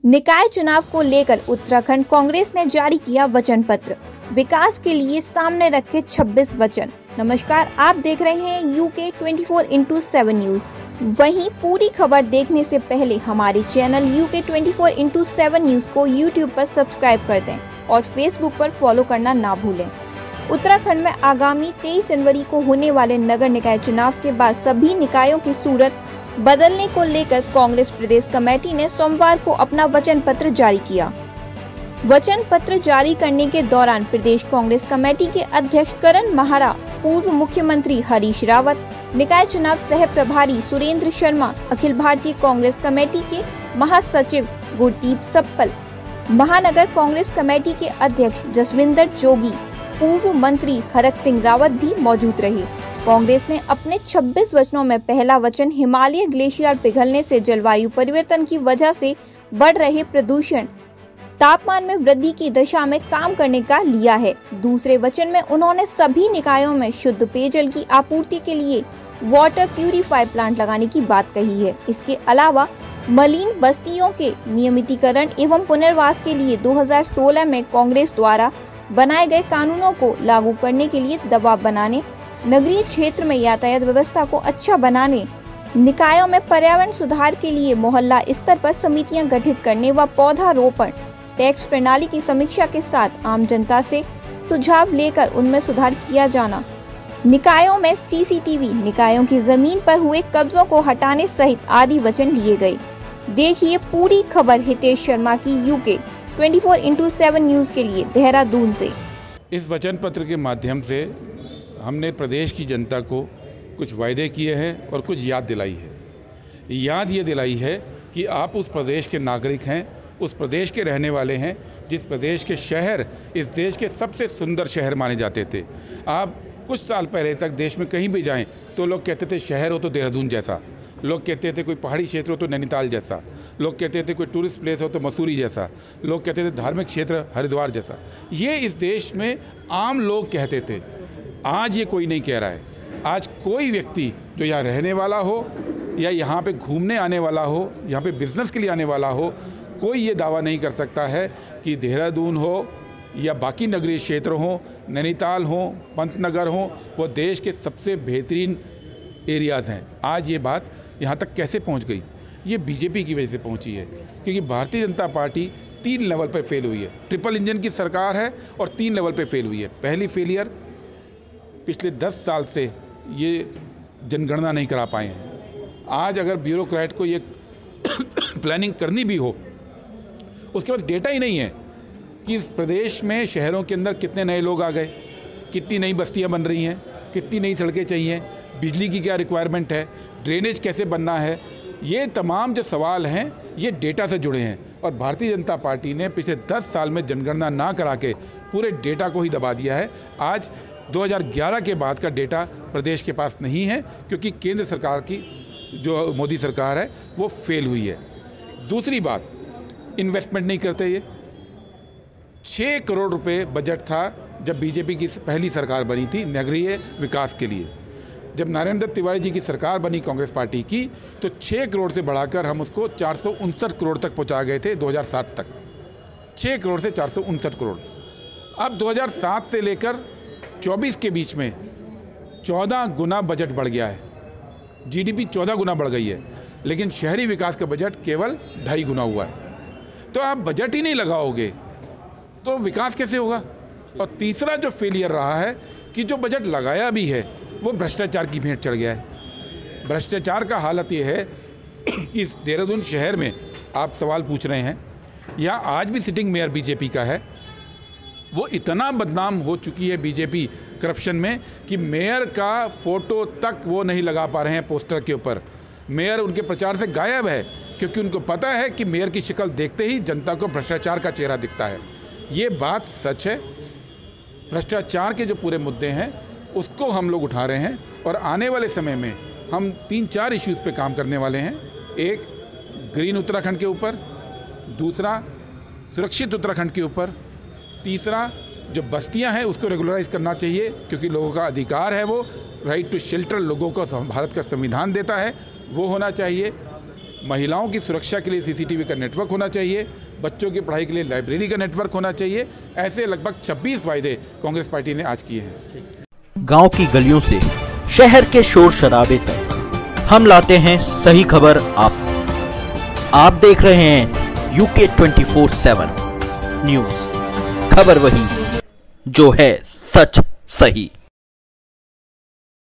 निकाय चुनाव को लेकर उत्तराखंड कांग्रेस ने जारी किया वचन पत्र। विकास के लिए सामने रखे 26 वचन। नमस्कार, आप देख रहे हैं UK 24/7 न्यूज। वहीं पूरी खबर देखने से पहले हमारे चैनल UK 24/7 न्यूज को YouTube पर सब्सक्राइब कर दें और Facebook पर फॉलो करना ना भूलें। उत्तराखंड में आगामी 23 जनवरी को होने वाले नगर निकाय चुनाव के बाद सभी निकायों की सूरत बदलने को लेकर कांग्रेस प्रदेश कमेटी ने सोमवार को अपना वचन पत्र जारी किया। वचन पत्र जारी करने के दौरान प्रदेश कांग्रेस कमेटी के अध्यक्ष करण महारा, पूर्व मुख्यमंत्री हरीश रावत, निकाय चुनाव सह प्रभारी सुरेंद्र शर्मा, अखिल भारतीय कांग्रेस कमेटी के महासचिव गुरदीप सप्पल, महानगर कांग्रेस कमेटी के अध्यक्ष जसविंदर जोगी, पूर्व मंत्री हरक सिंह रावत भी मौजूद रहे। कांग्रेस ने अपने 26 वचनों में पहला वचन हिमालय ग्लेशियर पिघलने से जलवायु परिवर्तन की वजह से बढ़ रहे प्रदूषण, तापमान में वृद्धि की दिशा में काम करने का लिया है। दूसरे वचन में उन्होंने सभी निकायों में शुद्ध पेयजल की आपूर्ति के लिए वाटर प्यूरिफायर प्लांट लगाने की बात कही है। इसके अलावा मलिन बस्तियों के नियमितीकरण एवं पुनर्वास के लिए 2016 में कांग्रेस द्वारा बनाए गए कानूनों को लागू करने के लिए दबाव बनाने, नगरीय क्षेत्र में यातायात व्यवस्था को अच्छा बनाने, निकायों में पर्यावरण सुधार के लिए मोहल्ला स्तर पर समितियां गठित करने व पौधारोपण, टैक्स प्रणाली की समीक्षा के साथ आम जनता से सुझाव लेकर उनमें सुधार किया जाना, निकायों में CCTV, निकायों की जमीन पर हुए कब्जों को हटाने सहित आदि वचन लिए गए। देखिए पूरी खबर हितेश शर्मा की UK 24/7 न्यूज के लिए देहरादून से। इस वचन पत्र के माध्यम से हमने प्रदेश की जनता को कुछ वायदे किए हैं और कुछ याद दिलाई है। याद ये दिलाई है कि आप उस प्रदेश के नागरिक हैं, उस प्रदेश के रहने वाले हैं जिस प्रदेश के शहर इस देश के सबसे सुंदर शहर माने जाते थे। आप कुछ साल पहले तक देश में कहीं भी जाएं तो लोग कहते थे शहर हो तो देहरादून जैसा, लोग कहते थे कोई पहाड़ी क्षेत्र हो तो नैनीताल जैसा, लोग कहते थे कोई टूरिस्ट प्लेस हो तो मसूरी जैसा, लोग कहते थे धार्मिक क्षेत्र हरिद्वार जैसा। ये इस देश में आम लोग कहते थे। आज ये कोई नहीं कह रहा है। आज कोई व्यक्ति जो यहाँ रहने वाला हो या यहाँ पे घूमने आने वाला हो, यहाँ पे बिजनेस के लिए आने वाला हो, कोई ये दावा नहीं कर सकता है कि देहरादून हो या बाकी नगरीय क्षेत्र हो, नैनीताल हो, पंतनगर हो, वो देश के सबसे बेहतरीन एरियाज़ हैं। आज ये बात यहाँ तक कैसे पहुँच गई? ये BJP की वजह से पहुँची है, क्योंकि भारतीय जनता पार्टी 3 लेवल पर फेल हुई है। ट्रिपल इंजन की सरकार है और 3 लेवल पर फेल हुई है। पहली फेलियर, पिछले 10 साल से ये जनगणना नहीं करा पाए हैं। आज अगर ब्यूरोक्रेट को ये प्लानिंग करनी भी हो, उसके पास डेटा ही नहीं है कि इस प्रदेश में शहरों के अंदर कितने नए लोग आ गए, कितनी नई बस्तियां बन रही हैं, कितनी नई सड़कें चाहिए, बिजली की क्या रिक्वायरमेंट है, ड्रेनेज कैसे बनना है। ये तमाम जो सवाल हैं ये डेटा से जुड़े हैं और भारतीय जनता पार्टी ने पिछले 10 साल में जनगणना ना करा के पूरे डेटा को ही दबा दिया है। आज 2011 के बाद का डेटा प्रदेश के पास नहीं है, क्योंकि केंद्र सरकार की जो मोदी सरकार है वो फेल हुई है। दूसरी बात, इन्वेस्टमेंट नहीं करते। ये 6 करोड़ रुपए बजट था जब BJP की पहली सरकार बनी थी नगरीय विकास के लिए। जब नारायण दत्त तिवारी जी की सरकार बनी कांग्रेस पार्टी की तो 6 करोड़ से बढ़ाकर हम उसको 459 करोड़ तक पहुंचा गए थे 2007 तक। 6 करोड़ से 459 करोड़। अब 2007 से लेकर 24 के बीच में 14 गुना बजट बढ़ गया है। GDP 14 गुना बढ़ गई है, लेकिन शहरी विकास का बजट केवल 2.5 गुना हुआ है। तो आप बजट ही नहीं लगाओगे तो विकास कैसे होगा? और तीसरा जो फेलियर रहा है कि जो बजट लगाया भी है वो भ्रष्टाचार की भेंट चढ़ गया है। भ्रष्टाचार का हालत ये है कि इस देहरादून शहर में आप सवाल पूछ रहे हैं, यहाँ आज भी सिटिंग मेयर BJP का है। वो इतना बदनाम हो चुकी है BJP करप्शन में कि मेयर का फ़ोटो तक वो नहीं लगा पा रहे हैं पोस्टर के ऊपर। मेयर उनके प्रचार से गायब है, क्योंकि उनको पता है कि मेयर की शक्ल देखते ही जनता को भ्रष्टाचार का चेहरा दिखता है। ये बात सच है। भ्रष्टाचार के जो पूरे मुद्दे हैं उसको हम लोग उठा रहे हैं और आने वाले समय में हम 3-4 इश्यूज़ पे काम करने वाले हैं। एक, ग्रीन उत्तराखंड के ऊपर, दूसरा सुरक्षित उत्तराखंड के ऊपर, तीसरा जो बस्तियां हैं उसको रेगुलराइज करना चाहिए, क्योंकि लोगों का अधिकार है, वो राइट टू शेल्टर लोगों को भारत का संविधान देता है, वो होना चाहिए। महिलाओं की सुरक्षा के लिए सीसीटीवी का नेटवर्क होना चाहिए, बच्चों की पढ़ाई के लिए लाइब्रेरी का नेटवर्क होना चाहिए। ऐसे लगभग 26 वायदे कांग्रेस पार्टी ने आज किए हैं। गांव की गलियों से शहर के शोर शराबे तक हम लाते हैं सही खबर आप देख रहे हैं यूके 24/7 न्यूज। खबर वही जो है सच सही।